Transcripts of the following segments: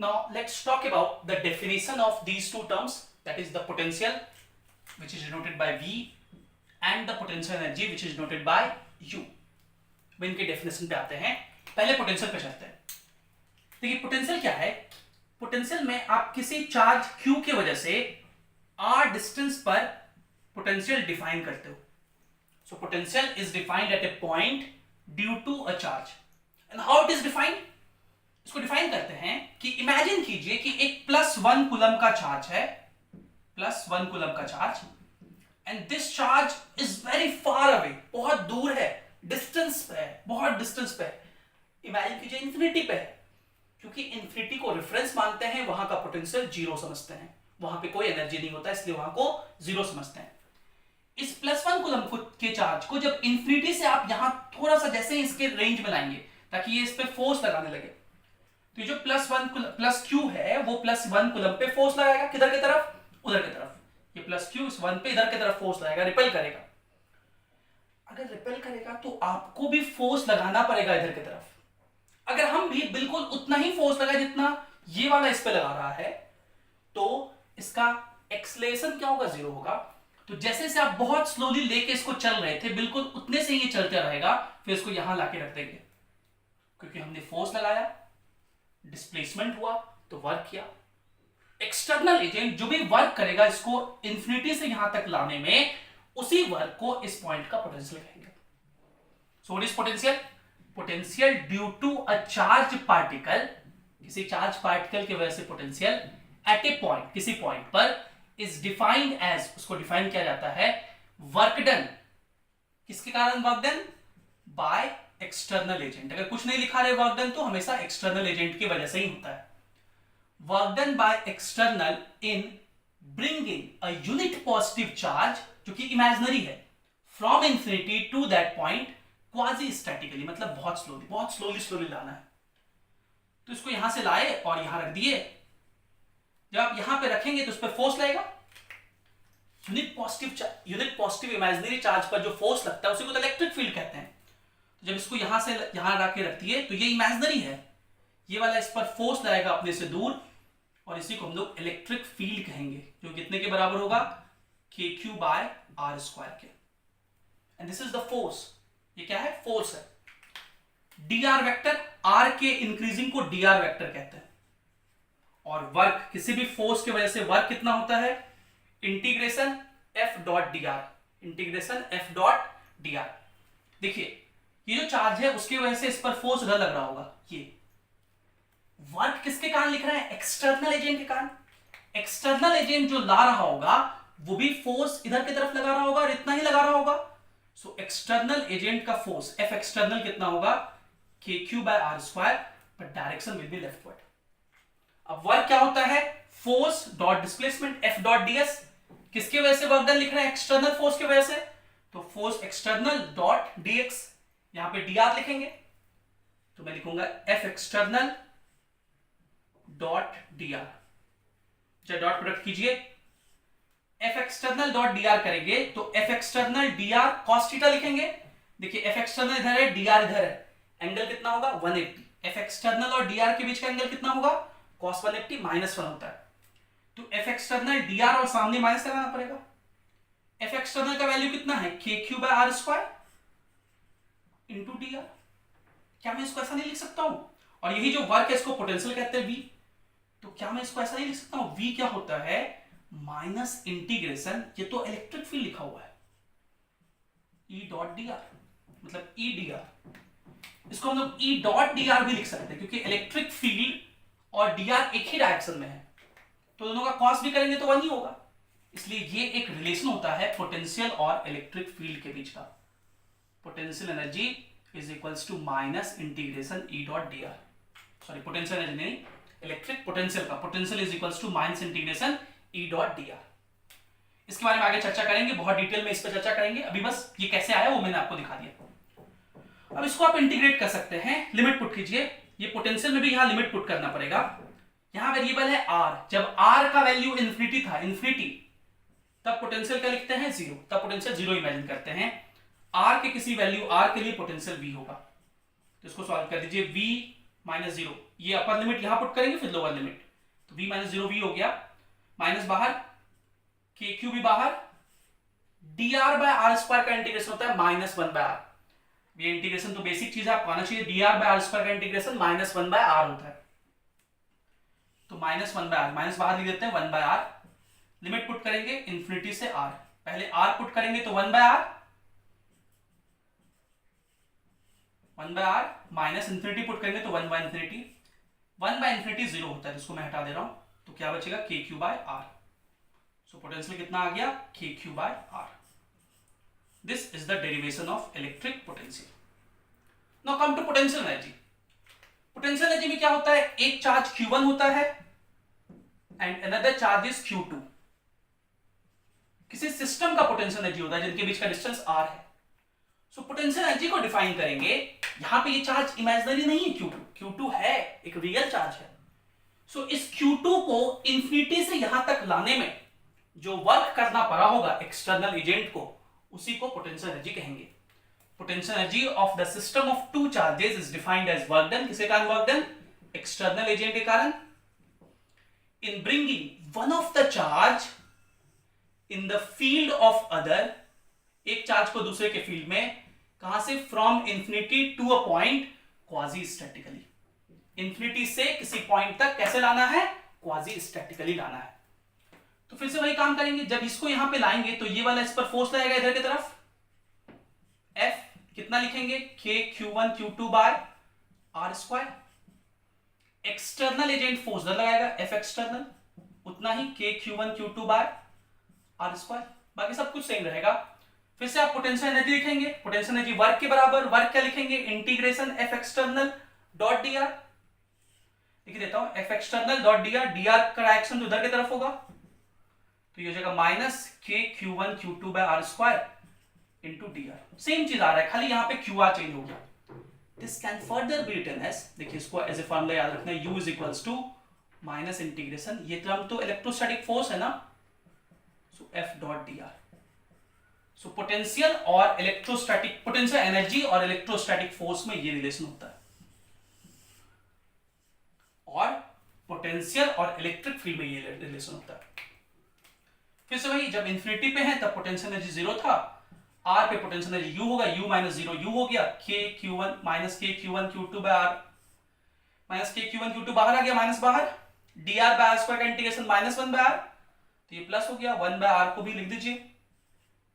Now let's talk about the definition of these two terms, that is the potential which is denoted by V and the potential energy which is denoted by U. अब इनके definition पे आते हैं, पहले potential पे चलते हैं। देखिए पोटेंशियल क्या है, पोटेंशियल में आप किसी चार्ज Q की वजह से R डिस्टेंस पर पोटेंशियल डिफाइन करते हो। So potential is defined at a point due to a charge. And how it is defined, इसको डिफाइन करते हैं कि इमेजिन कीजिए कि एक +1 कूलम का चार्ज है, +1 कूलम का charge, and this charge is very far away, बहुत दूर है, डिस्टेंस पे है, बहुत डिस्टेंस पे है। इमेजिन कीजिए इंफिनिटी पे है, क्योंकि इंफिनिटी को रेफरेंस मानते हैं, वहां का पोटेंशियल जीरो समझते हैं, वहां पे कोई एनर्जी नहीं होता, इसलिए वहां को जीरो समझते हैं। इस +1 कूलम के चार्ज को जब इंफिनिटी से आप यहां थोड़ा सा जैसे इसके रेंज में लाएंगे ताकि ये इस पे फोर्स लगाने लगे, तो जो +Q है वो +1 कूलम पे फोर्स लगाएगा, किधर की तरफ, उधर की तरफ। ये +Q इस 1 पे इधर की तरफ फोर्स लगाएगा, रिपेल करेगा। अगर रिपेल करेगा तो आपको भी फोर्स लगाना पड़ेगा इधर की तरफ। अगर हम भी बिल्कुल उतना ही फोर्स लगाए जितना ये वाला इस पे लगा रहा है, तो इसका एक्सेलरेशन क्या होगा, जीरो होगा। तो जैसे से आप बहुत स्लोली लेके इसको चल रहे थे, बिल्कुल उतने से ही चलते रहेगा, फिर इसको यहां लाके रख देंगे, क्योंकि हमने फोर्स लगाया, डिस्प्लेसमेंट हुआ तो वर्क किया। एक्सटर्नल एजेंट जो भी वर्क करेगा इसको इंफिनिटी से यहां तक लाने में, उसी वर्क को इस पॉइंट का पोटेंशियल कहेंगे। So what is potential, potential due to a charge particle, किसी चार्ज पार्टिकल की वजह से पोटेंशियल एट ए पॉइंट, किसी पॉइंट पर, इज डिफाइंड एज, उसको डिफाइन किया जाता है वर्क डन, किसके कारण work done, by external agent. अगर कुछ नहीं लिखा रहे वर्क डन तो हमेशा एक्सटर्नल एजेंट की वजह से ही होता है। Work done by external in bringing a unit positive charge, जो कि इमेजिनरी है, from infinity to that point quasi statically, मतलब बहुत स्लोली लाना है। तो इसको यहां से लाए और यहां रख दिए, जब आप यहां पे रखेंगे तो उस पर फोर्स लगेगा। यूनिट पॉजिटिव इमेजिनरी चार्ज पर जो फोर्स लगता है उसी को तो इलेक्ट्रिक फील्ड कहते हैं। तो जब इसको यहां से यहां रख दिए तो ये इमेजिनरी है, ये वाला इस पर फोर्स लगाएगा अपने से दूर, और इसी को हम लोग इलेक्ट्रिक फील्ड कहेंगे, जो कितने के बराबर होगा, KQ/R² के। And this is the force, ये क्या है, फोर्स है। dr वेक्टर, r के इंक्रीजिंग को dr वेक्टर कहते हैं। और वर्क, किसी भी फोर्स की वजह से वर्क कितना होता है, इंटीग्रेशन F.dr। देखिए ये जो चार्ज है उसकी वजह से इस पर फोर्स लग रहा होगा, ये वर्क किसके कारण लिख रहे हैं, एक्सटर्नल एजेंट के कारण। एक्सटर्नल एजेंट जो ला रहा होगा वो भी फोर्स इधर की तरफ लगा रहा होगा और इतना ही लगा रहा होगा। सो एक्सटर्नल एजेंट का फोर्स F एक्सटर्नल कितना होगा, KQ/R², but direction will be leftward. अब वर्क क्या होता है, फोर्स डॉट डिस्प्लेसमेंट F.ds, किसकी वजह से वर्क डन लिख रहे हैं, एक्सटर्नल फोर्स की वजह से, तो फोर्स एक्सटर्नल डॉट dx, यहां पे dr लिखेंगे, तो मैं लिखूंगा F एक्सटर्नल डॉट dr। जब डॉट प्रोडक्ट कीजिए, F एक्सटर्नल डॉट dr करेंगे तो F external dr cos theta लिखेंगे। देखिए F एक्सटर्नल इधर है, dr इधर है, एंगल कितना होगा, 180। F एक्सटर्नल और dr के बीच का एंगल कितना होगा, cos 180 -1 होता है। तो F एक्सटर्नल dr और सामने माइनस लगाना पड़ेगा। F एक्सटर्नल का वैल्यू कितना है, KQ/R² इंटू dr। क्या मैं इसको ऐसा नहीं लिख सकता हूं, और यही जो वर्क है इसको पोटेंशियल कहते हैं V, तो क्या मैं इसको ऐसा नहीं लिख सकता हूं, V क्या होता है, माइनस इंटीग्रेशन, ये तो इलेक्ट्रिक फील्ड लिखा हुआ है, E.dr, मतलब E.dr। इसको हम लोग E.dr भी लिख सकते हैं, क्योंकि इलेक्ट्रिक फील्ड और dr एक ही डायरेक्शन में है, तो दोनों का कॉस भी करेंगे तो 1 ही होगा। इसलिए ये एक रिलेशन होता है पोटेंशियल और इलेक्ट्रिक फील्ड के बीच का। Potential energy is equals to minus integration E.dr, sorry potential energy नहीं, इलेक्ट्रिक पोटेंशियल का potential is equals to minus integration E.dr। इसके बारे में आगे चर्चा करेंगे, बहुत डिटेल में इस पर चर्चा करेंगे। अभी बस ये कैसे आया वो मैंने आपको दिखा दिया। अब इसको आप इंटीग्रेट कर सकते हैं, लिमिट पुट कीजिए। ये पोटेंशियल में भी यहां लिमिट पुट करना पड़ेगा। यहां वेरिएबल है r, जब r का वैल्यू इंफिनिटी था, इंफिनिटी, तब पोटेंशियल क्या लिखते हैं, 0, तब पोटेंशियल 0 इमेजिन करते हैं। r के किसी वैल्यू r के लिए पोटेंशियल v होगा, तो इसको सॉल्व कर दीजिए, v -0, ये अपर लिमिट यहां पुट करेंगे, फिर लोअर लिमिट, तो v माइनस 0 v हो गया, माइनस बाहर, के क्यू भी बाहर, dr बाय आर स्क्वायर का इंटीग्रेशन होता है माइनस 1 बाय आर। ये इंटीग्रेशन तो बेसिक चीज है, आपको आना चाहिए। dr बाय आर स्क्वायर का इंटीग्रेशन माइनस 1 बाय आर होता है, तो माइनस 1 बाय आर, माइनस बाहर लिख देते हैं 1 बाय आर, लिमिट पुट करेंगे इंफिनिटी से r, पहले r पुट करेंगे तो 1 by r, 1 by r, minus infinity put करेंगे तो 1 बाय इंफिनिटी, 1 बाय इंफिनिटी 0 होता है, जिसको मैं हटा दे रहा हूं, तो क्या बचेगा k Q by are. So potential कितना आ गया, k Q by r. This is the derivation of electric potential. Now come to potential energy. Potential energy में क्या होता है, एक चार्ज Q1 होता है and another charge is Q2। किसी सिस्टम का पोटेंशियल एनर्जी होता है जिनके बीच का डिस्टेंस r है। सो पोटेंशियल एनर्जी को डिफाइन करेंगे, यहां पे ये चार्ज इमेजिनरी नहीं है Q2, Q2 है, एक रियल चार्ज है। सो इस Q2 को इंफिनिटी से यहां तक लाने में जो वर्क करना पड़ा होगा एक्सटर्नल एजेंट को, उसी को पोटेंशियल एनर्जी कहेंगे। Potential energy of the system of two charges is defined as work done. किसके कारण वर्क डन, एक्सटर्नल एजेंट के कारण। In bringing one of the charge in the field of other, एक चार्ज को दूसरे के फील्ड में, कहां से, from infinity to a point quasi statically. Infinity से किसी पॉइंट तक कैसे लाना है, क्वाजी स्टैटिकली लाना है। तो फिर से वही काम करेंगे, जब इसको यहां पे लाएंगे तो ये वाला इस पर फोर्स लगेगा इधर की तरफ, F कितना लिखेंगे, k Q1 Q2 by r square. External agent force उधर लगाएगा, F एक्सटर्नल, उतना ही के Q1 Q2 by r square, बाकी सब कुछ सेम रहेगा। फिर से आप पोटेंशियल एनर्जी लिखेंगे, पोटेंशियल एनर्जी वर्क के बराबर, वर्क क्या लिखेंगे, integration F external dot d are, लिख देता हूं F external dot d are, D R का डायरेक्शन तो उधर की तरफ होगा, तो ये हो जाएगा minus k Q1 Q2 by r square into d r. Same चीज आ रहा है, खाली यहां पे क्यू आर चेंज हो गया। This can further be written as, देखिए इसको एज ए फॉर्मूला याद रखना है, U is equals to minus integration, ये टर्म तो इलेक्ट्रोस्टैटिक फोर्स है ना, so F dot d r. So potential और इलेक्ट्रोस्टैटिक, पोटेंशियल एनर्जी और इलेक्ट्रोस्टैटिक फोर्स में ये रिलेशन होता है, और पोटेंशियल और इलेक्ट्रिक फील्ड में ये रिलेशन होता है। फिर से वही, जब इंफिनिटी पे है तब पोटेंशियल एनर्जी 0 था, r पे पोटेंशियल एनर्जी u होगा, u माइनस 0 u हो गया, k Q1 minus k Q1 Q2 by r, minus k Q1 Q2 बाहर आ गया, माइनस बाहर, dr बाय r स्क्वायर का इंटीग्रेशन माइनस 1 बाय r, तो ये प्लस हो गया, 1 बाय r को भी लिख दीजिए,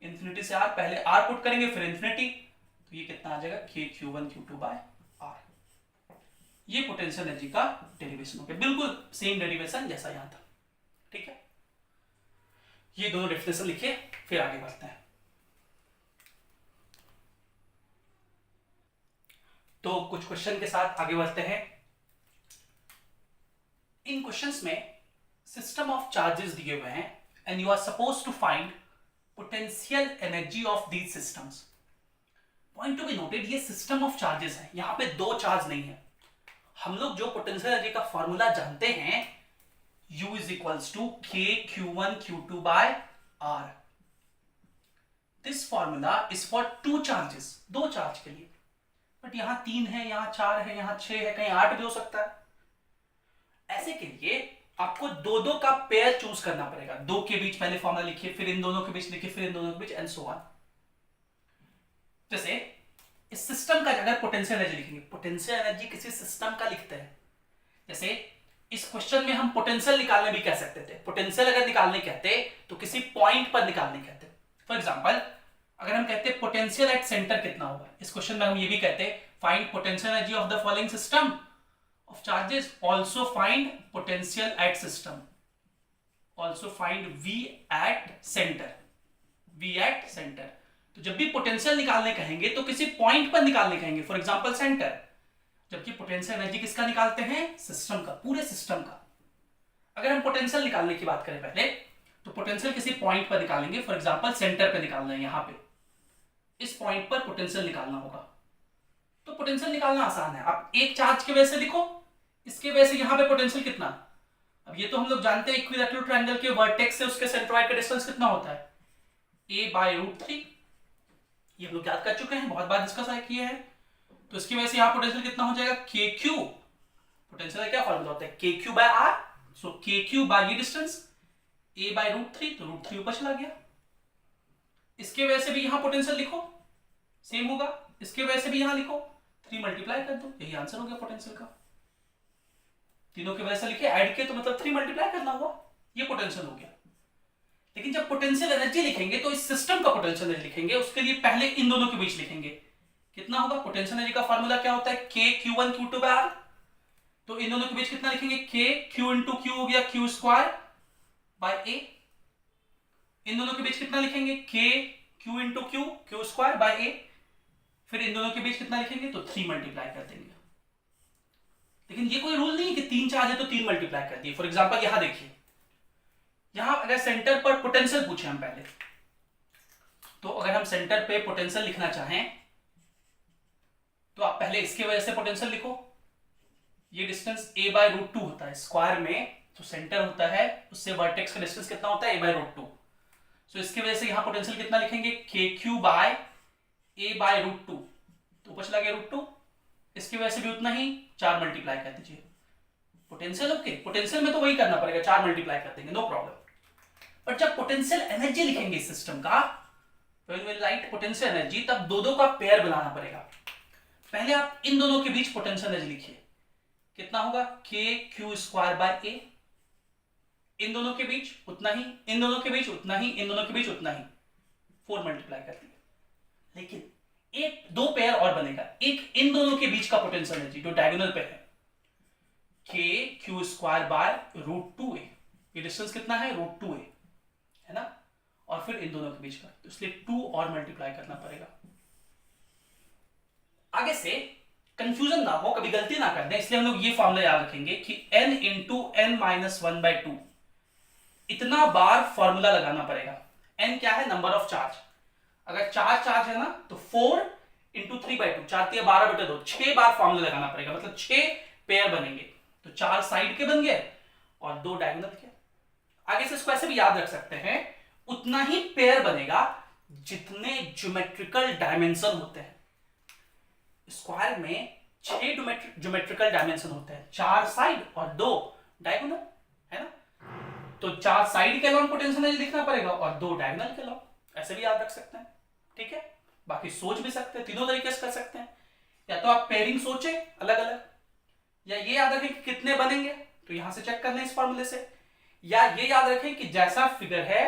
इंफिनिटी से r, पहले r पुट करेंगे फिर इंफिनिटी, तो ये कितना आ जाएगा, k Q1 Q2 by r। ये पोटेंशियल एनर्जी का डेरिवेशन हो गया, बिल्कुल सेम डेरिवेशन जैसा यहां था। ठीक है, ये दोनों डेफिनेशन लिखिए, फिर आगे बढ़ते हैं। तो कुछ क्वेश्चन के साथ आगे बढ़ते हैं। इन क्वेश्चंस में सिस्टम ऑफ चार्जेस दिए हुए हैं and you are suppose to find potential energy of these systems. Point to be noted, ये सिस्टम ऑफ चार्जेस है, यहां पे दो चार्ज नहीं है। हम लोग जो पोटेंशियल एनर्जी का फॉर्मूला जानते हैं, U is equals to k Q1 Q2 by R। This formula is for two charges, दो चार्ज के लिए, बट यहां 3 है, यहां 4 है, यहां 6 है, कहीं 8 भी हो सकता है। ऐसे के लिए आपको दो दो का पेयर चूज करना पड़ेगा, दो के बीच पहले फॉर्मूला लिखिए, फिर इन दोनों के बीच लिखिए, फिर इन दोनों के बीच, एंड सो ऑन। जैसे इस सिस्टम का अगर पोटेंशियल एनर्जी लिखेंगे, पोटेंशियल एनर्जी किसी सिस्टम का लिखते हैं, जैसे इस क्वेश्चन में हम पोटेंशियल निकालने भी कह सकते थे। पोटेंशियल अगर निकालने कहते तो किसी पॉइंट पर निकालने कहते। फॉर एग्जांपल अगर हम कहते पोटेंशियल एट सेंटर कितना होगा, इस क्वेश्चन में हम ये भी कहते find potential energy of the following system of charges, also find potential at system, also find V at centre, V at centre. तो जब भी पोटेंशियल निकालने कहेंगे तो किसी पॉइंट पर निकालने कहेंगे, फॉर एग्जांपल सेंटर। जबकि पोटेंशियल एनर्जी किसका निकालते हैं, सिस्टम का, पूरे सिस्टम का। अगर हम पोटेंशियल निकालने की बात करें पहले, तो पोटेंशियल किसी पॉइंट पर निकालेंगे, फॉर एग्जांपल सेंटर पे निकालना है, यहां पे इस पॉइंट पर पोटेंशियल निकालना होगा। तो पोटेंशियल निकालना आसान है, आप एक चार्ज के वजह से लिखो, इसके वजह से यहां पे पोटेंशियल कितना। अब ये तो हम लोग जानते हैं इक्विलैटरल ट्रायंगल के वर्टेक्स से उसके सेंट्रॉइड का डिस्टेंस कितना होता है, a/√3। ये हम लोग याद कर चुके हैं, बहुत बार डिस्कस किए हैं। तो इसकी वजह से यहां पोटेंशियल कितना हो जाएगा, KQ, पोटेंशियल का क्या फॉर्मूला होता है, के Q by are. So K Q by ये डिस्टेंस ए बाय √3, तो √3 ऊपर चला गया। इसके वजह से भी यहां पोटेंशियल लिखो, सेम होगा। इसके वजह से भी यहां लिखो, 3 मल्टीप्लाई कर दो, यही आंसर हो गया पोटेंशियल का। तीनों की वजह से लिखे, ऐड किए तो मतलब 3 मल्टीप्लाई करना हुआ, ये पोटेंशियल हो गया। लेकिन जब पोटेंशियल एनर्जी लिखेंगे तो इस सिस्टम का पोटेंशियल एनर्जी लिखेंगे, उसके लिए पहले इन दोनों के बीच लिखेंगे। कितना होगा, पोटेंशियल एनर्जी का फार्मूला क्या होता है, के Q1 Q2 बाय आर। तो इन दोनों के बीच कितना लिखेंगे, के Q इंटू क्यू हो गया Q स्क्वायर बाय ए। इन दोनों के बीच कितना लिखेंगे, K Q into Q square by A. फिर इन दोनों के बीच कितना लिखेंगे, तो 3 मल्टीप्लाई कर देंगे। लेकिन ये कोई रूल नहीं है कि 3 चाहिए तो 3 मल्टीप्लाई कर दिए। फॉर एग्जांपल यहां देखिए, यहां अगर सेंटर पर पोटेंशियल पूछे हम पहले, तो अगर हम सेंटर पे पोटेंशियल लिखना चाहें तो आप पहले इसके वजह से पोटेंशियल लिखो। ये डिस्टेंस a बाय √2 होता है स्क्वायर में, तो सेंटर होता है उससे वर्टेक्स का डिस्टेंस कितना होता है, a बाय √2। सो इसके वजह से यहां पोटेंशियल कितना लिखेंगे, के क्यू बाय a बाय √2, तो ऊपर चला गया √2। इसकी वजह से भी उतना ही, 4 मल्टीप्लाई कर दीजिए पोटेंशियल। ओके, पोटेंशियल में तो वही करना पड़ेगा, 4 मल्टीप्लाई कर देंगे, नो प्रॉब्लम। बट जब पोटेंशियल एनर्जी लिखेंगे इस सिस्टम का, when we write potential energy, तब दो का पेयर बनाना पड़ेगा। पहले आप इन दोनों के बीच पोटेंशियल एनर्जी लिखिए, कितना होगा, के क्यू स्क्वायर बाय ए। इन दोनों के बीच उतना ही, इन दोनों के बीच उतना ही, इन दोनों के बीच उतना ही, 4 मल्टीप्लाई कर दिए। लेकिन एक दो पेयर और बनेगा, एक इन दोनों के बीच का पोटेंशियल एनर्जी जो डायगोनल पे है, के क्यू स्क्वायर बाय √2a। ये डिस्टेंस कितना है, √2a है ना, और फिर इन दोनों के बीच का, तो इसलिए 2 और मल्टीप्लाई करना पड़ेगा। आगे से कंफ्यूजन ना हो, कभी गलती ना कर दें, इसलिए हम लोग ये फॉर्मूला याद रखेंगे कि n इंटू n माइनस 1/2 इतना बार फॉर्मूला लगाना पड़ेगा। n क्या है, नंबर ऑफ चार्ज। अगर 4 चार्ज है ना, तो 4 इंटू 3/2, 4 × 12/2, 6 बार फॉर्मूला लगाना पड़ेगा, मतलब 6 पेयर बनेंगे। तो 4 साइड के बन गए और 2 डायगोनल के। आगे से इसको ऐसे भी याद रख सकते हैं, उतना ही पेयर बनेगा जितने ज्योमेट्रिकल डायमेंशन होते हैं। स्क्वायर में 6 ज्योमेट्रिकल डायमेंशन होते हैं, 4 साइड और 2 डायगोनल, है ना। तो 4 साइड के अलॉन्ग पोटेंशियल एनर्जी लिखना पड़ेगा और 2 डायगोनल के अलॉन्ग, ऐसे भी याद रख सकते हैं। ठीक है, बाकी सोच भी सकते हैं, तीनों तरीके से कर सकते हैं। या तो आप पेयरिंग सोचे अलग अलग, या ये याद रखें कि कितने बनेंगे, तो यहां से चेक कर लें इस फॉर्मूले से, या ये याद रखें कि जैसा फिगर है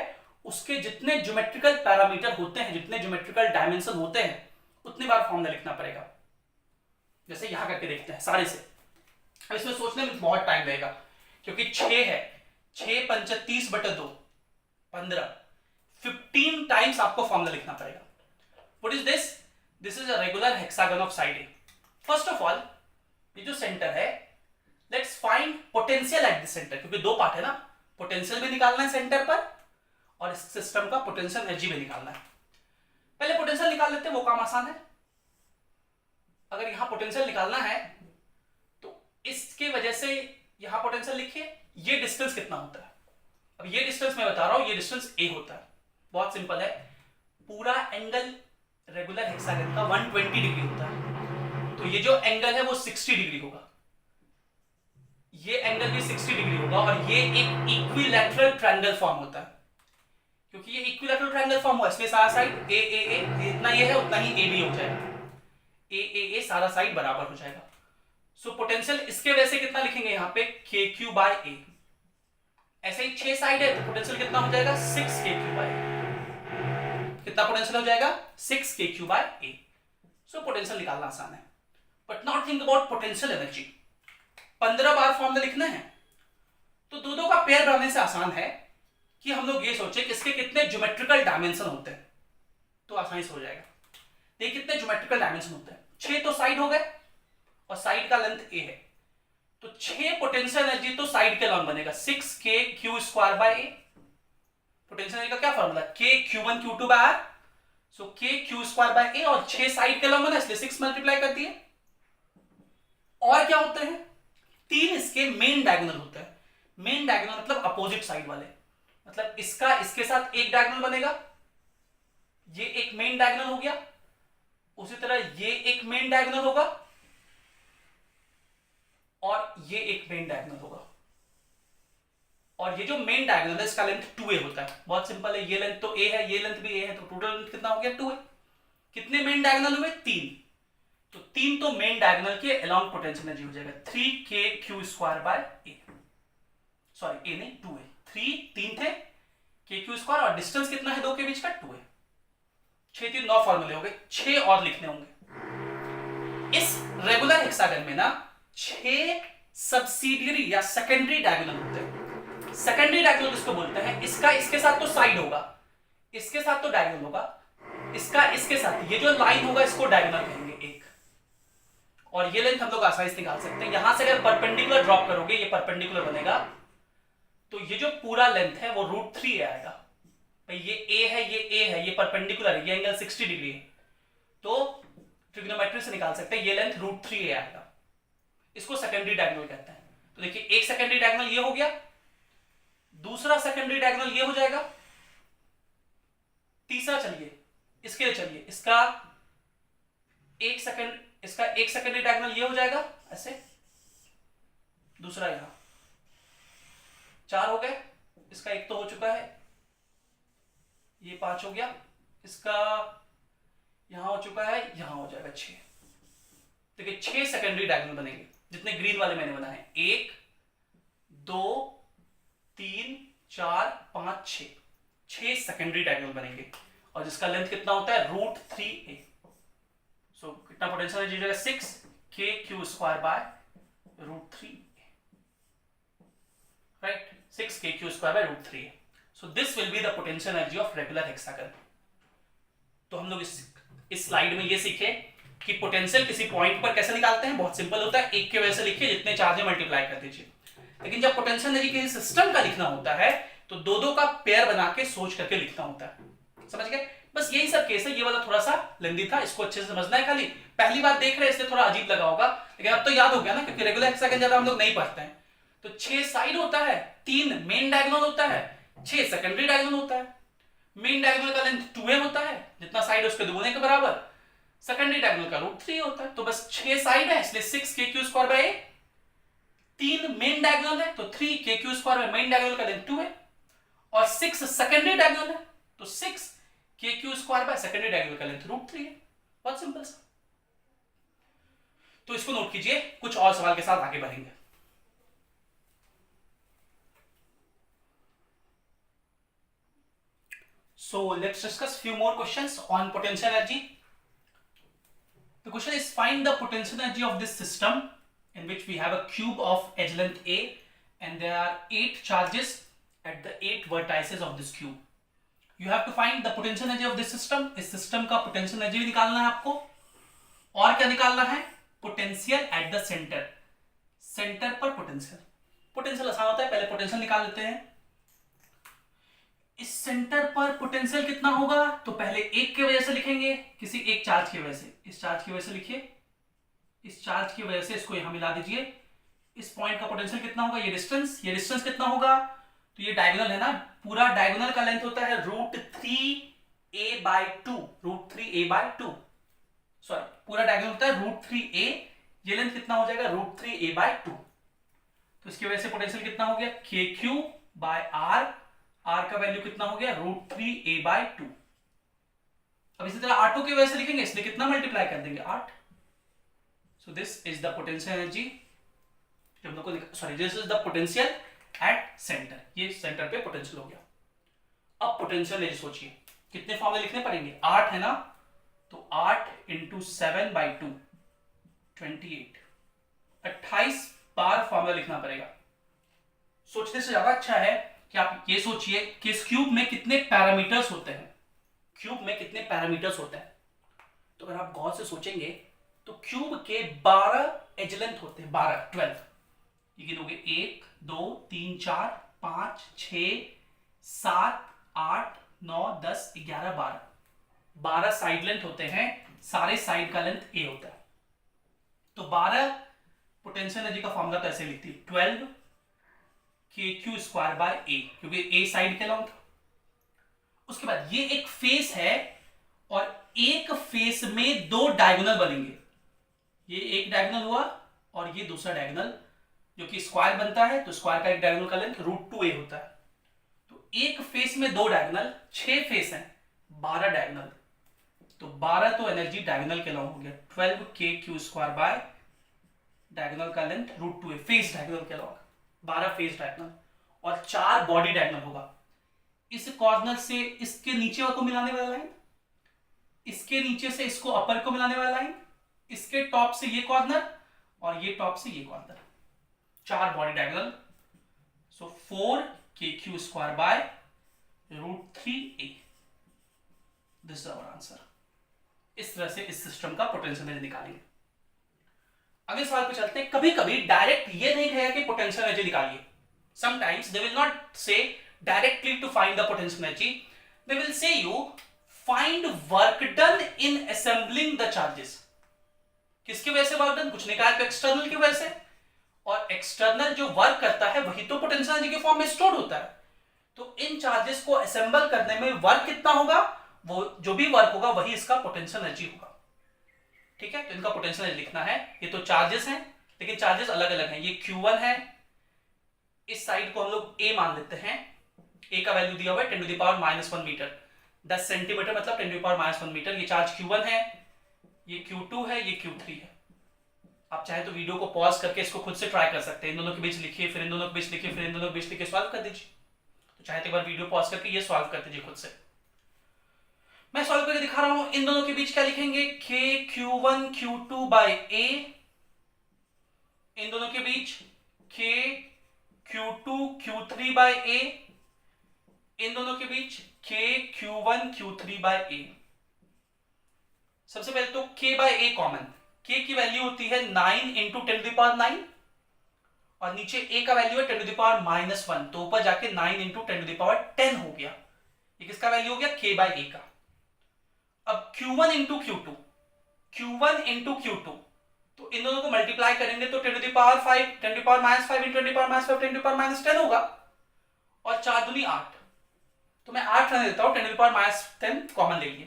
उसके जितने ज्योमेट्रिकल पैरामीटर होते हैं, जितने ज्योमेट्रिकल डायमेंशन होते हैं, उतनी बार फॉर्मूला लिखना पड़ेगा। जैसे यहां करके देखते हैं सारे से। अब इसमें सोचने में बहुत टाइम लगेगा, क्योंकि 6 है, 6 × 5 = 30/2, 15, 15 टाइम्स आपको फॉर्मूला लिखना पड़ेगा। What is this, this is a regular hexagon of side A. First of all, ये जो सेंटर है, let's find potential at the centre, क्योंकि 2 पार्ट है ना, पोटेंशियल भी निकालना है सेंटर पर और इस सिस्टम का पोटेंशियल एनर्जी भी निकालना है। पहले पोटेंशियल निकाल लेते हैं, वो काम आसान है। अगर यहां पोटेंशियल निकालना है तो इसके वजह से यहां पोटेंशियल लिखिए, ये डिस्टेंस कितना होता है। अब ये डिस्टेंस मैं बता रहा हूं, ये डिस्टेंस a होता है। बहुत सिंपल है, पूरा एंगल रेगुलर हेक्सागन का 120 डिग्री होता है, तो ये जो एंगल है वो 60 डिग्री होगा, ये एंगल भी 60 डिग्री होगा, और ये एक इक्विलैटरल ट्रायंगल फॉर्म होता है। क्योंकि ये इक्विलैटरल ट्रायंगल फॉर्म हुआ, इसलिए सारा साइड ए ए ए जितना ये है उतना ही ए भी हो जाएगा, ए ए ए सारा साइड बराबर हो जाएगा। सो पोटेंशियल इसके वजह से कितना लिखेंगे यहाँ पे, के क्यू बाय ए। ऐसे ही 6 साइड है तो पोटेंशियल कितना हो जाएगा, 6 के क्यू बाय ए। कितना पोटेंशियल हो जाएगा, 6 के Q by A. So potential निकालना आसान है, but not think about potential energy. 15 bar formula लिखना है, तो दो का पेयर बनाने से आसान है कि हम लोग ये सोचे कि इसके कितने ज्योमेट्रिकल डायमेंशन होते हैं, तो आसानी से हो जाएगा। देखिए कितने ज्योमेट्रिकल डायमेंशन होते हैं, 6 तो साइड हो गए और साइड का लेंथ a है, तो 6 पोटेंशियल एनर्जी तो साइड के लॉन्ग बनेगा, 6 के Q square by A. Potential energy का क्या फॉर्मूला, के Q1 Q2 by are. So K Q square by ए, और 6 साइड के लॉन्ग बना इसलिए 6 मल्टीप्लाई कर दिए। और क्या होते हैं, 3 इसके मेन डायगोनल होते हैं। मेन डायगोनल मतलब अपोजिट साइड वाले, मतलब इसका इसके साथ एक डायगोनल बनेगा, ये एक मेन डायगोनल हो गया, उसी तरह ये एक मेन डायगोनल होगा, और ये एक मेन डायगोनल होगा, और ये जो मेन डायगोनल है इसका लेंथ 2a होता है। बहुत सिंपल है, ये लेंथ तो a है, ये लेंथ भी a है, तो टोटल लेंथ कितना हो गया 2a। कितने मेन डायगोनल हुए 3, तो 3 तो मेन डायगोनल के अलोंग पोटेंशियल एनर्जी हो जाएगा 3kq² a, सॉरी a नहीं 2a, 3 थे kq² और डिस्टेंस कितना है 2 के बीच का 2a। 6 3 9 फॉर्मूले हो गए, 6 और लिखने होंगे। इस रेगुलर हेक्सागन में ना 6 सब्सिडियरी या सेकेंडरी डायगोनल होते हैं। सेकेंडरी डायगोनल किसको बोलते हैं, इसका इसके साथ तो साइड होगा, इसके साथ तो डायगोनल होगा, इसका इसके साथ ये जो लाइन होगा इसको डायगोनल कहेंगे एक। और ये लेंथ हम लोग आसानी से निकाल सकते हैं, यहां से अगर परपेंडिकुलर ड्रॉप करोगे ये परपेंडिकुलर बनेगा, तो ये जो पूरा लेंथ है वो √3 आएगा। भाई ये a है, ये a है, ये परपेंडिकुलर है, ये एंगल 60 डिग्री है, तो ट्रिग्नोमेट्री से निकाल सकते हैं ये लेंथ √3a आएगा। इसको सेकेंडरी डायगोनल कहते हैं। तो देखिए एक सेकेंडरी डायगोनल ये हो गया, दूसरा सेकेंडरी डायगोनल ये हो जाएगा, तीसरा चलिए इसके लिए चलिए इसका एक सेकेंडरी डायगोनल ये हो जाएगा ऐसे, दूसरा यहां 4 हो गए, इसका एक तो हो चुका है, ये 5 हो गया, इसका यहां हो चुका है, यहां हो जाएगा 6। देखिए 6 सेकेंडरी डायगोनल बनेंगे जितने ग्रीन वाले मैंने बनाए, 1 2 3 4 5 6 सेकेंडरी डायगोनल बनेंगे, और जिसका लेंथ कितना होता है √3a। सो कितना पोटेंशियल एनर्जी हो जाएगा 6kq² right, 6kq² so this will be the potential energy of regular hexagon. तो हम लोग इस स्लाइड में ये सीखे कि पोटेंशियल किसी पॉइंट पर कैसे निकालते हैं। बहुत सिंपल होता है, एक के वजह से लिखिए, जितने चार्ज है मल्टीप्लाई कर दीजिए। लेकिन जब पोटेंशियल एनर्जी किसी सिस्टम का लिखना होता है तो दो का पेयर बना के सोच करके लिखना होता है। समझ गए? बस यही सब केस है। ये वाला थोड़ा सा लेंदी था, इसको अच्छे से समझना है। खाली पहली बार देख रहे हैं इसलिए थोड़ा अजीब लगा होगा, लेकिन अब तो याद हो गया ना, क्योंकि रेगुलर हेक्सागन ज्यादा हम लोग नहीं पढ़ते हैं। तो 6 साइड होता है, 3 मेन डायगोनल होता है, 6 सेकेंडरी डायगोनल होता है। मेन डायगोनल का लेंथ 2a होता है, जितना साइड है उसके दुगुने के बराबर। सेकेंडरी डायगोनल का √3 होता है। तो बस 6 साइड है इसलिए 6kq²a। 3 मेन डायगोनल है तो 3kq² मेन डायगोनल का लेंथ 2 है, और 6 सेकेंडरी डायगोनल है तो 6kq² सेकेंडरी डायगोनल का लेंथ √3 है। बहुत सिंपल सा। तो इसको नोट कीजिए, कुछ और सवाल के साथ आगे बढ़ेंगे। So let's discuss few more questions on potential energy. The question is, find the potential energy of this system in which we have a cube of edge length a and there are 8 charges at the 8 vertices of this cube. You have to find the potential energy of this system. इस system का potential energy भी निकालना है आपको, और क्या निकालना है, potential at the center. Center पर potential. Potential आसान होता है, पहले potential निकाल लेते हैं। इस सेंटर पर पोटेंशियल कितना होगा, तो पहले एक की वजह से लिखेंगे, किसी एक चार्ज की वजह से। इस चार्ज की वजह से लिखिए, इस चार्ज की वजह से इसको यहां मिला दीजिए। इस पॉइंट का पोटेंशियल कितना होगा, ये डिस्टेंस कितना होगा, तो ये डायगोनल है ना, पूरा डायगोनल का लेंथ होता है √3a/2। √3a/2 सॉरी, पूरा डायगोनल होता है √3a, ये लेंथ कितना हो जाएगा √3a/2। तो इसकी वजह से पोटेंशियल कितना हो गया kq/r, r का वैल्यू कितना हो गया √3a/2। अब इसी तरह r2 की वजह से लिखेंगे, इसलिए कितना मल्टीप्लाई कर देंगे 8। So this is the potential energy, जब हम लोग को sorry this is the potential at centre. ये सेंटर पे पोटेंशियल हो गया। अब पोटेंशियल एनर्जी सोचिए, कितने फॉर्मूले लिखने पड़ेंगे, 8 है ना, तो 8 × 7/2 28, 28 बार फॉर्मूला लिखना पड़ेगा। सोचने से ज्यादा अच्छा है कि आप ये सोचिए कि इस क्यूब में कितने पैरामीटर्स होते हैं। क्यूब में कितने पैरामीटर्स होते हैं, तो अगर आप गौर से सोचेंगे तो क्यूब के 12 एज लेंथ होते हैं, 12 ये गिनोगे 1 2 3 4 5 6 7 8 9 10 11 12 साइड लेंथ होते हैं। सारे साइड का लेंथ a होता है। तो 12 पोटेंशियल एनर्जी का फॉर्मूला तो ऐसे लिखती है 12kq²/a, क्योंकि a साइड के लॉन्ग था। उसके बाद ये एक फेस है और एक फेस में 2 डायगोनल बनेंगे। ये एक डायगोनल हुआ और ये दूसरा डायगोनल जो कि स्क्वायर बनता है, तो स्क्वायर का एक डायगोनल का लेंथ √2a होता है। तो एक फेस में 2 डायगोनल, 6 फेस हैं, 12 डायगोनल, तो 12 तो एनर्जी डायगोनल के अलॉन्ग हो गया, 12kq² बाय डायगोनल का लेंथ √2a, फेस डायगोनल के अलॉन्ग 12 फेस डायगोनल, और 4 बॉडी डायगोनल होगा। इस कॉर्नर से इसके नीचे को मिलाने वाला लाइन, इसके नीचे से इसको अपर को मिलाने वाला लाइन, इसके टॉप से ये कॉर्नर, और ये टॉप से ये corner, 4 body diagonal. So 4kq² by √3a, this is our answer. इस तरह से इस सिस्टम का पोटेंशियल एनर्जी निकालेंगे। अगले सवाल पे चलते हैं। कभी कभी डायरेक्ट ये नहीं कहेगा कि पोटेंशियल एनर्जी निकालिए, समटाइम्स दे विल नॉट से directly to find the potential energy, they will say you find work done in assembling the charges। किसकी वजह से वर्क डन? कुछ नहीं कहा, तो एक्सटर्नल की वजह से, और एक्सटर्नल जो वर्क करता है वही तो पोटेंशियल एनर्जी के फॉर्म में स्टोर होता है। तो इन चार्जेस को असेंबल करने में वर्क कितना होगा, वो जो भी वर्क होगा वही इसका पोटेंशियल एनर्जी होगा। ठीक है, तो इनका पोटेंशियल एनर्जी लिखना है। ये तो चार्जेस हैं, लेकिन चार्जेस अलग अलग हैं। ये Q1 है, इस साइड को हम लोग A मान लेते हैं, A का वैल्यू दिया हुआ है 10⁻⁻1 मीटर, 10 सेंटीमीटर मतलब 10⁻⁻1 मीटर। ये चार्ज Q1 है, ये Q2 है, ये Q3 है। आप चाहे तो वीडियो को पॉज करके इसको खुद से ट्राई कर सकते हैं, इन दोनों के बीच लिखिए, फिर इन दोनों के बीच लिखिए, फिर इन दोनों के बीच लिखिए, सॉल्व कर दीजिए। तो चाहे तो एक बार वीडियो पॉज करके ये सॉल्व कर दीजिए खुद से। मैं सॉल्व करके दिखा रहा हूं। इन दोनों के बीच क्या लिखेंगे, KQ1 Q2 बाय A, इन दोनों के बीच KQ2 Q3 बाय A, इन दोनों के बीच KQ1 Q3 बाय A। सबसे पहले तो K by A common, K की वैल्यू होती है 9 इंटू 10⁻9, और नीचे A का वैल्यू है 10⁻⁻1, तो ऊपर जाके 9 इंटू 10⁻10 हो गया। ये किसका वैल्यू हो गया, K बाय A का। अब Q1 into Q2, Q1 into Q2, तो इन दोनों को मल्टीप्लाई करेंगे तो 10⁻5, 10⁻5 इंटू 10⁻5 10⁻10 होगा, और 4 दूनी 8, तो मैं 8 रहने देता हूं, 10⁻10 कॉमन ले लिए,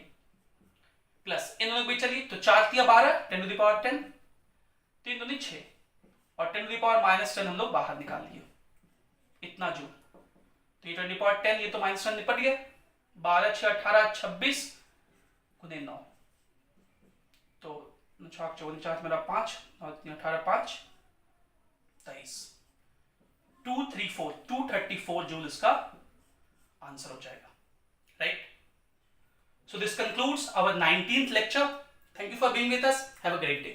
प्लस इन दोनों के बीच चलिए, तो 4 दिया 12, 10⁻10, 3 दूनी 6, और 10⁻10 हम लोग बाहर निकाल लिए, इतना जूल। तो ये 10⁻10, ये तो -10 निपट गया, 12 6 18 26 गुने 9, तो 6 4 4 मेरा 5 और 3 18 5 23, 234 जूल इसका आंसर हो जाएगा, right. So this concludes our 19th lecture. Thank you for being with us. Have a great day.